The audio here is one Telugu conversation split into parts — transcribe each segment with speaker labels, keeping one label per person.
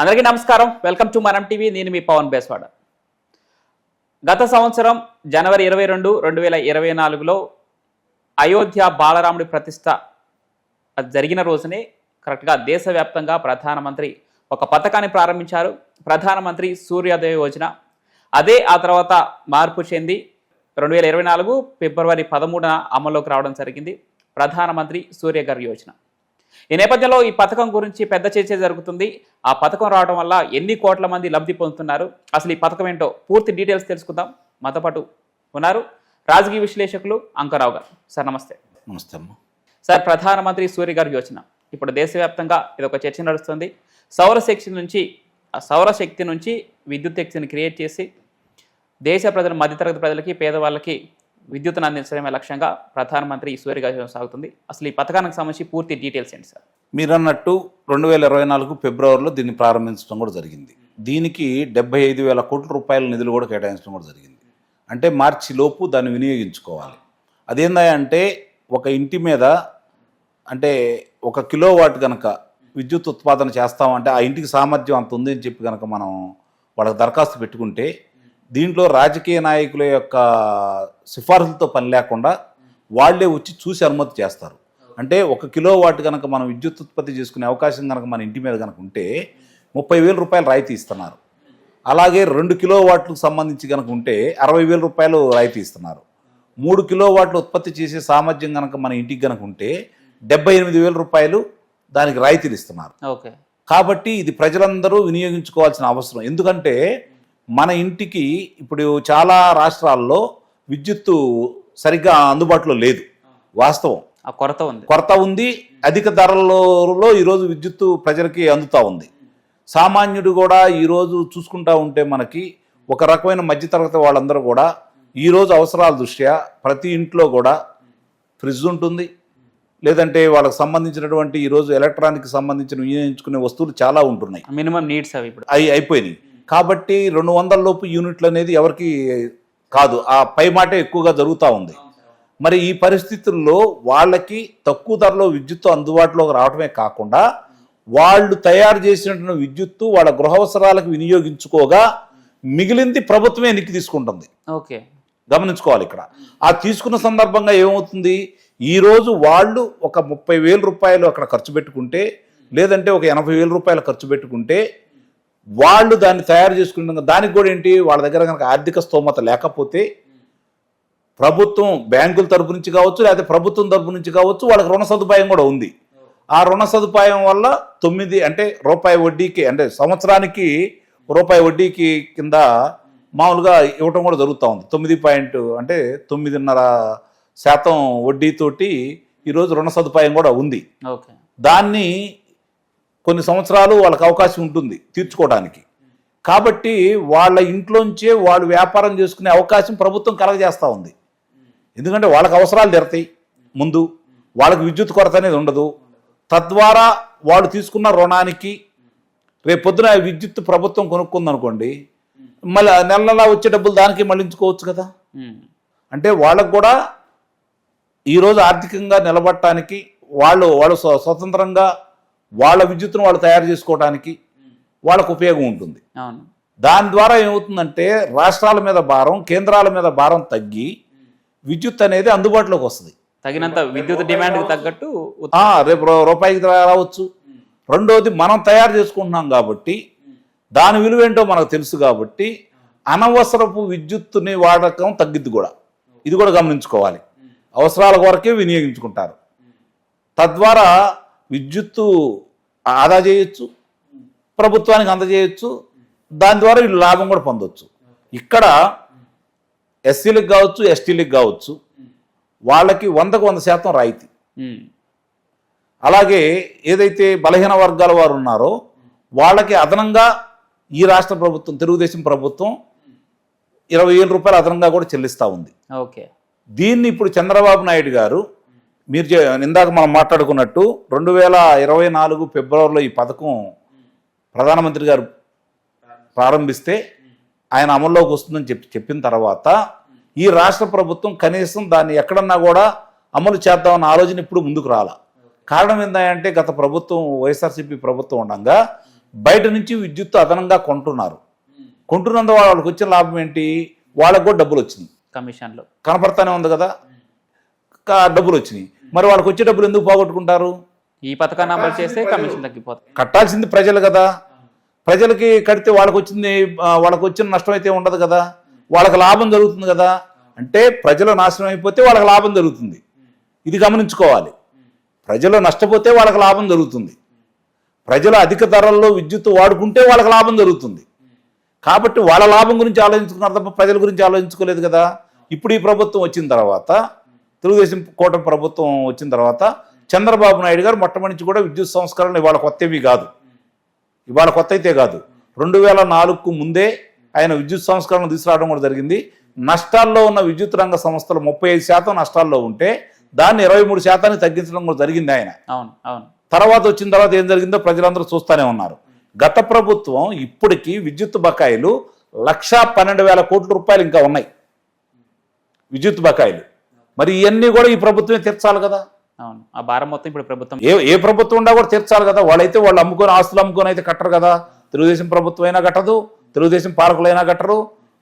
Speaker 1: అందరికీ నమస్కారం. వెల్కమ్ టు మనం టీవీ. నేను మీ పవన్ బేస్వాడ. గత సంవత్సరం జనవరి 22, 2024లో అయోధ్య బాలరాముడి ప్రతిష్ట అది జరిగిన రోజునే కరెక్ట్గా దేశవ్యాప్తంగా ప్రధానమంత్రి ఒక పథకాన్ని ప్రారంభించారు. ప్రధానమంత్రి సూర్యోదయ యోజన. అదే ఆ తర్వాత మార్పు చెంది 2024 ఫిబ్రవరి 13న అమల్లోకి రావడం జరిగింది ప్రధానమంత్రి సూర్యఘర్ యోజన. ఈ నేపథ్యంలో ఈ పథకం గురించి పెద్ద చర్చ జరుగుతుంది. ఆ పథకం రావడం వల్ల ఎన్ని కోట్ల మంది లబ్ధి పొందుతున్నారు, అసలు ఈ పథకం ఏంటో పూర్తి డీటెయిల్స్ తెలుసుకుందాం. మాతో పాటు ఉన్నారు రాజకీయ విశ్లేషకులు అంకరావు గారు. సార్ నమస్తే.
Speaker 2: నమస్తే అమ్మ.
Speaker 1: సార్, ప్రధానమంత్రి సూర్యఘర్ యోజన ఇప్పుడు దేశవ్యాప్తంగా ఇది ఒక చర్చ నడుస్తుంది. సౌరశక్తి నుంచి విద్యుత్ శక్తిని క్రియేట్ చేసి దేశ ప్రజలు, మధ్యతరగతి ప్రజలకి, పేదవాళ్ళకి విద్యుత్తును అందించడమే లక్ష్యంగా ప్రధానమంత్రి సూర్యఘర్ యోజన సాగుతుంది. అసలు ఈ పథకానికి సంబంధించి పూర్తి డీటెయిల్స్ ఏంటి సార్?
Speaker 2: మీరు అన్నట్టు 2024 ఫిబ్రవరిలో దీన్ని ప్రారంభించడం కూడా జరిగింది. దీనికి 75,000 కోట్ల రూపాయల నిధులు కూడా కేటాయించడం కూడా జరిగింది. అంటే మార్చి లోపు దాన్ని వినియోగించుకోవాలి. అదేందంటే ఒక ఇంటి మీద అంటే 1 కిలోవాట్ కనుక విద్యుత్ ఉత్పాదన చేస్తామంటే ఆ ఇంటికి సామర్థ్యం అంత ఉంది అని చెప్పి కనుక మనం వాళ్ళకి దరఖాస్తు పెట్టుకుంటే దీంట్లో రాజకీయ నాయకుల యొక్క సిఫార్సులతో పని లేకుండా వాళ్లే వచ్చి చూసి అనుమతి చేస్తారు. అంటే 1 కిలోవాట్ కనుక మనం విద్యుత్ ఉత్పత్తి చేసుకునే అవకాశం కనుక మన ఇంటి మీద కనుక ఉంటే 30,000 రూపాయలు రాయితీ ఇస్తున్నారు. అలాగే 2 కిలోవాట్లకు సంబంధించి కనుక ఉంటే 60,000 రూపాయలు రాయితీ ఇస్తున్నారు. 3 కిలోవాట్లు ఉత్పత్తి చేసే సామర్థ్యం కనుక మన ఇంటికి కనుక ఉంటే 78,000 రూపాయలు దానికి రాయితీలు ఇస్తున్నారు.
Speaker 1: ఓకే.
Speaker 2: కాబట్టి ఇది ప్రజలందరూ వినియోగించుకోవాల్సిన అవసరం. ఎందుకంటే మన ఇంటికి ఇప్పుడు చాలా రాష్ట్రాల్లో విద్యుత్తు సరిగ్గా అందుబాటులో లేదు. వాస్తవం, కొరత ఉంది. అధిక ధరలలో ఈరోజు విద్యుత్తు ప్రజలకి అందుతూ ఉంది. సామాన్యుడు కూడా ఈరోజు చూసుకుంటా ఉంటే మనకి ఒక రకమైన మధ్యతరగతి వాళ్ళందరూ కూడా ఈరోజు అవసరాల దృష్ట్యా ప్రతి ఇంట్లో కూడా ఫ్రిడ్జ్ ఉంటుంది, లేదంటే వాళ్ళకి సంబంధించినటువంటి ఈరోజు ఎలక్ట్రానిక్ సంబంధించిన వినియోగించుకునే వస్తువులు చాలా ఉంటున్నాయి.
Speaker 1: మినిమం నీడ్స్ అవి ఇప్పుడు
Speaker 2: అయిపోయినాయి. కాబట్టి 200 లోపు యూనిట్లు అనేది ఎవరికి కాదు, ఆ పై మాటే ఎక్కువగా జరుగుతూ ఉంది. మరి ఈ పరిస్థితుల్లో వాళ్ళకి తక్కువ ధరలో విద్యుత్తు అందుబాటులోకి రావడమే కాకుండా వాళ్ళు తయారు చేసినటువంటి విద్యుత్తు వాళ్ళ గృహవసరాలకు వినియోగించుకోగా మిగిలింది ప్రభుత్వమే ఎన్నిక తీసుకుంటుంది.
Speaker 1: ఓకే,
Speaker 2: గమనించుకోవాలి. ఇక్కడ ఆ తీసుకున్న సందర్భంగా ఏమవుతుంది, ఈరోజు వాళ్ళు ఒక 30,000 రూపాయలు అక్కడ ఖర్చు పెట్టుకుంటే, లేదంటే ఒక 80,000 రూపాయలు ఖర్చు పెట్టుకుంటే వాళ్ళు దాన్ని తయారు చేసుకుంటాం. దానికి కూడా ఏంటి, వాళ్ళ దగ్గర కనుక ఆర్థిక స్తోమత లేకపోతే ప్రభుత్వం బ్యాంకుల తరపు నుంచి కావచ్చు, లేకపోతే ప్రభుత్వం తరపు నుంచి కావచ్చు, వాళ్ళకి రుణ సదుపాయం కూడా ఉంది. ఆ రుణ సదుపాయం వల్ల 9 అంటే రూపాయి వడ్డీకి, అంటే సంవత్సరానికి రూపాయి వడ్డీకి కింద మామూలుగా ఇవ్వటం కూడా జరుగుతూ ఉంది. 9.5% వడ్డీతోటి ఈరోజు రుణ సదుపాయం కూడా ఉంది. దాన్ని కొన్ని సంవత్సరాలు వాళ్ళకి అవకాశం ఉంటుంది తీర్చుకోవడానికి. కాబట్టి వాళ్ళ ఇంట్లోంచే వాళ్ళు వ్యాపారం చేసుకునే అవకాశం ప్రభుత్వం కలగజేస్తూ ఉంది. ఎందుకంటే వాళ్ళకి అవసరాలు తీరతాయి, ముందు వాళ్ళకి విద్యుత్ కొరత అనేది ఉండదు. తద్వారా వాళ్ళు తీసుకున్న రుణానికి రేపు పొద్దున విద్యుత్ ప్రభుత్వం కొనుక్కుందనుకోండి, మళ్ళీ నెల వచ్చే డబ్బులు దానికి మళ్ళించుకోవచ్చు కదా. అంటే వాళ్ళకు కూడా ఈరోజు ఆర్థికంగా నిలబడటానికి వాళ్ళు స్వతంత్రంగా వాళ్ళ విద్యుత్తును వాళ్ళు తయారు చేసుకోవడానికి వాళ్ళకు ఉపయోగం ఉంటుంది. దాని ద్వారా ఏమవుతుందంటే రాష్ట్రాల మీద భారం, కేంద్రాల మీద భారం తగ్గి విద్యుత్ అనేది అందుబాటులోకి వస్తుంది.
Speaker 1: తగినంత విద్యుత్ డిమాండ్ తగ్గట్టు
Speaker 2: రేపు రూపాయికి రావచ్చు. రెండోది, మనం తయారు చేసుకుంటున్నాం కాబట్టి దాని విలువేంటో మనకు తెలుసు కాబట్టి అనవసరపు విద్యుత్తుని వాడకం తగ్గిద్ది కూడా. ఇది కూడా గమనించుకోవాలి. అవసరాల వరకే వినియోగించుకుంటారు. తద్వారా విద్యుత్తు ఆదా చేయొచ్చు, ప్రభుత్వానికి అందజేయచ్చు. దాని ద్వారా వీళ్ళు లాభం కూడా పొందొచ్చు. ఇక్కడ ఎస్సీలకు కావచ్చు, ఎస్టీలకు కావచ్చు, వాళ్ళకి 100కు 100% రాయితీ. అలాగే ఏదైతే బలహీన వర్గాల వారు ఉన్నారో వాళ్ళకి అదనంగా ఈ రాష్ట్ర ప్రభుత్వం, తెలుగుదేశం ప్రభుత్వం 20,000 రూపాయలు అదనంగా కూడా చెల్లిస్తూ ఉంది.
Speaker 1: ఓకే.
Speaker 2: దీన్ని ఇప్పుడు చంద్రబాబు నాయుడు గారు, మీరు ఇందాక మనం మాట్లాడుకున్నట్టు 2024 ఫిబ్రవరిలో ఈ పథకం ప్రధానమంత్రి గారు ప్రారంభిస్తే ఆయన అమల్లోకి వస్తుందని చెప్పిన తర్వాత ఈ రాష్ట్ర ప్రభుత్వం కనీసం దాన్ని ఎక్కడన్నా కూడా అమలు చేద్దామన్న ఆలోచన ఇప్పుడు ముందుకు రాలా. కారణం ఏంటంటే గత ప్రభుత్వం వైఎస్ఆర్సీపీ ప్రభుత్వం ఉండగా బయట నుంచి విద్యుత్ అదనంగా కొంటున్నందుకు వాళ్ళకి వచ్చిన లాభం ఏంటి? వాళ్ళకు కూడా డబ్బులు వచ్చినాయి,
Speaker 1: కమిషన్లు
Speaker 2: కనపడతానే ఉంది కదా, డబ్బులు వచ్చినాయి. మరి వాళ్ళకి వచ్చే డబ్బులు ఎందుకు పోగొట్టుకుంటారు?
Speaker 1: ఈ పథకాన్ని అమలు చేస్తే కమిషన్ తగ్గిపోతుంది.
Speaker 2: కట్టాల్సింది ప్రజలు కదా, ప్రజలకి కడితే వాళ్ళకి వచ్చిన నష్టం అయితే ఉండదు కదా, వాళ్ళకి లాభం జరుగుతుంది కదా. అంటే ప్రజలు నాశనం అయిపోతే వాళ్ళకి లాభం జరుగుతుంది, ఇది గమనించుకోవాలి. ప్రజలు నష్టపోతే వాళ్ళకి లాభం జరుగుతుంది, ప్రజలు అధిక ధరల్లో విద్యుత్ వాడుకుంటే వాళ్ళకి లాభం జరుగుతుంది. కాబట్టి వాళ్ళ లాభం గురించి ఆలోచించుకున్నారు తప్ప ప్రజల గురించి ఆలోచించుకోలేదు కదా. ఇప్పుడు ఈ ప్రభుత్వం వచ్చిన తర్వాత, తెలుగుదేశం కూటమి ప్రభుత్వం వచ్చిన తర్వాత చంద్రబాబు నాయుడు గారు మొట్టమొదటి నుంచి కూడా విద్యుత్ సంస్కరణలు ఇవాళ కొత్తవి కాదు, ఇవాళ కొత్త అయితే కాదు, 2004కు ముందే ఆయన విద్యుత్ సంస్కరణలు తీసుకురావడం కూడా జరిగింది. నష్టాల్లో ఉన్న విద్యుత్ రంగ సంస్థలు 35% నష్టాల్లో ఉంటే దాన్ని 23% తగ్గించడం కూడా జరిగింది ఆయన. తర్వాత వచ్చిన తర్వాత ఏం జరిగిందో ప్రజలందరూ చూస్తూనే ఉన్నారు. గత ప్రభుత్వం ఇప్పటికీ విద్యుత్ బకాయిలు 1,12,000 కోట్ల రూపాయలు ఇంకా ఉన్నాయి విద్యుత్ బకాయిలు. మరి ఇవన్నీ కూడా ఈ ప్రభుత్వమే తీర్చాలి కదా.
Speaker 1: ఆ భారం మొత్తం ఇప్పుడు ప్రభుత్వం
Speaker 2: ఏ ప్రభుత్వం ఉండా కూడా తీర్చాలి కదా. వాళ్ళు అమ్ముకొని ఆస్తులు అమ్ముకొని అయితే కట్టరు కదా. తెలుగుదేశం ప్రభుత్వం అయినా కట్టదు, తెలుగుదేశం పాలకులైనా కట్టరు,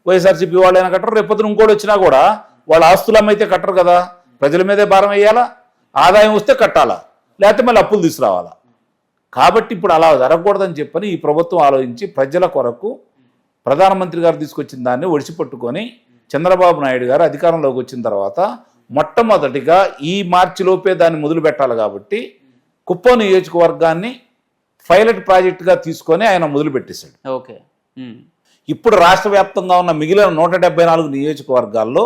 Speaker 2: వైఎస్ఆర్సీపీ వాళ్ళైనా కట్టరు. రేపొద్దున ఇంకోటి వచ్చినా కూడా వాళ్ళ ఆస్తులు అమ్మైతే కట్టరు కదా. ప్రజల మీదే భారం వేయాలా, ఆదాయం వస్తే కట్టాలా, లేకపోతే మళ్ళీ అప్పులు తీసుకురావాలా. కాబట్టి ఇప్పుడు అలా జరగకూడదని చెప్పని ఈ ప్రభుత్వం ఆలోచించి ప్రజల కొరకు ప్రధానమంత్రి గారు తీసుకొచ్చిన దాన్ని ఒడిసిపట్టుకొని చంద్రబాబు నాయుడు గారు అధికారంలోకి వచ్చిన తర్వాత మొట్టమొదటిగా ఈ మార్చిలోపే దాన్ని మొదలు పెట్టాలి. కాబట్టి కుప్పం నియోజకవర్గాన్ని పైలట్ ప్రాజెక్టుగా తీసుకొని ఆయన మొదలుపెట్టేశాడు.
Speaker 1: ఓకే.
Speaker 2: ఇప్పుడు రాష్ట్ర వ్యాప్తంగా ఉన్న మిగిలిన 174 నియోజకవర్గాల్లో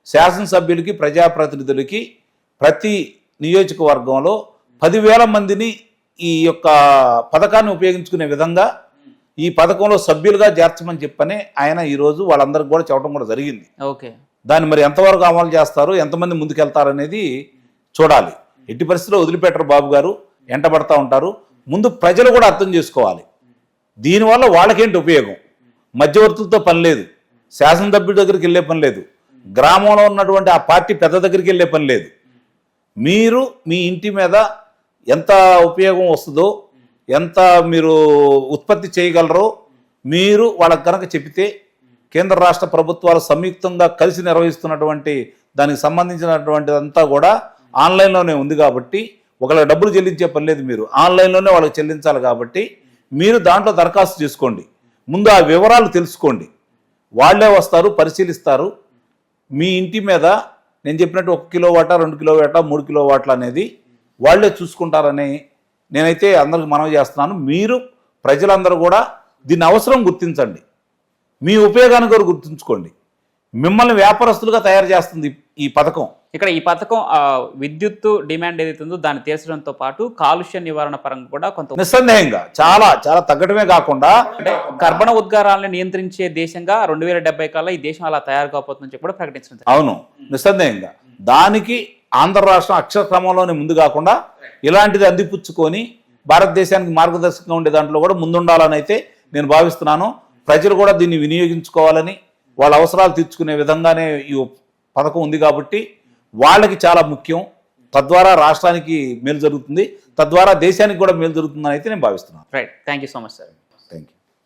Speaker 2: శాసనసభ్యులకి, ప్రజాప్రతినిధులకి ప్రతి నియోజకవర్గంలో 10,000 మందిని ఈ యొక్క పథకాన్ని ఉపయోగించుకునే విధంగా ఈ పథకంలో సభ్యులుగా చేర్చమని చెప్పని ఆయన ఈరోజు వాళ్ళందరికీ కూడా చెప్పడం కూడా జరిగింది.
Speaker 1: ఓకే.
Speaker 2: దాన్ని మరి ఎంతవరకు అమలు చేస్తారు, ఎంతమంది ముందుకెళ్తారు అనేది చూడాలి. ఎట్టి పరిస్థితుల్లో వదిలిపెట్టరు బాబు గారు, ఎంటబడతా ఉంటారు. ముందు ప్రజలు కూడా అర్థం చేసుకోవాలి దీనివల్ల వాళ్ళకేంటి ఉపయోగం. మధ్యవర్తులతో పని లేదు, శాసనసభ్యుడి దగ్గరికి వెళ్ళే పని లేదు, గ్రామంలో ఉన్నటువంటి ఆ పార్టీ పెద్ద దగ్గరికి వెళ్ళే పని లేదు. మీరు మీ ఇంటి మీద ఎంత ఉపయోగం వస్తుందో, ఎంత మీరు ఉత్పత్తి చేయగలరో మీరు వాళ్ళకి కనుక చెబితే కేంద్ర రాష్ట్ర ప్రభుత్వాలు సంయుక్తంగా కలిసి నిర్వహిస్తున్నటువంటి దానికి సంబంధించినటువంటి అంతా కూడా ఆన్లైన్లోనే ఉంది. కాబట్టి ఒకళ్ళ డబ్బులు చెల్లించే పని లేదు, మీరు ఆన్లైన్లోనే వాళ్ళకి చెల్లించాలి. కాబట్టి మీరు దాంట్లో దరఖాస్తు చేసుకోండి, ముందు ఆ వివరాలు తెలుసుకోండి. వాళ్ళే వస్తారు, పరిశీలిస్తారు. మీ ఇంటి మీద నేను చెప్పినట్టు 1 కిలోవాట్, 2 కిలోవాట్, 3 కిలోవాట్లు అనేది వాళ్ళే చూసుకుంటారని నేనైతే అందరికి మనవి చేస్తున్నాను. మీరు ప్రజలందరూ కూడా దీని అవసరం గుర్తించండి, మీ ఉపయోగాన్ని కూడా గుర్తుంచుకోండి. మిమ్మల్ని వ్యాపారస్తులుగా తయారు చేస్తుంది ఈ పథకం.
Speaker 1: ఇక్కడ ఈ పథకం విద్యుత్ డిమాండ్ ఏదైతే ఉందో దాన్ని తీర్చడంతో పాటు కాలుష్య నివారణ పరంగా కూడా కొంత
Speaker 2: నిస్సందేహంగా చాలా చాలా తగ్గడమే కాకుండా
Speaker 1: అంటే కర్బన ఉద్గారాలను నియంత్రించే దేశంగా 2070 కల్లా ఈ దేశం అలా తయారు కాకపోతుందని చెప్పి కూడా ప్రకటించింది.
Speaker 2: అవును, నిస్సందేహంగా దానికి ఆంధ్ర రాష్ట్రం అక్షర క్రమంలోనే ముందు కాకుండా ఇలాంటిది అందిపుచ్చుకొని భారతదేశానికి మార్గదర్శకంగా ఉండే దాంట్లో కూడా ముందుండాలని అయితే నేను భావిస్తున్నాను. ప్రజలు కూడా దీన్ని వినియోగించుకోవాలని, వాళ్ళ అవసరాలు తీర్చుకునే విధంగానే ఈ పథకం ఉంది. కాబట్టి వాళ్ళకి చాలా ముఖ్యం. తద్వారా రాష్ట్రానికి మేలు జరుగుతుంది, తద్వారా దేశానికి కూడా మేలు జరుగుతుందని అయితే నేను భావిస్తున్నాను.
Speaker 1: Right. Thank you so much sir.
Speaker 2: Thank you.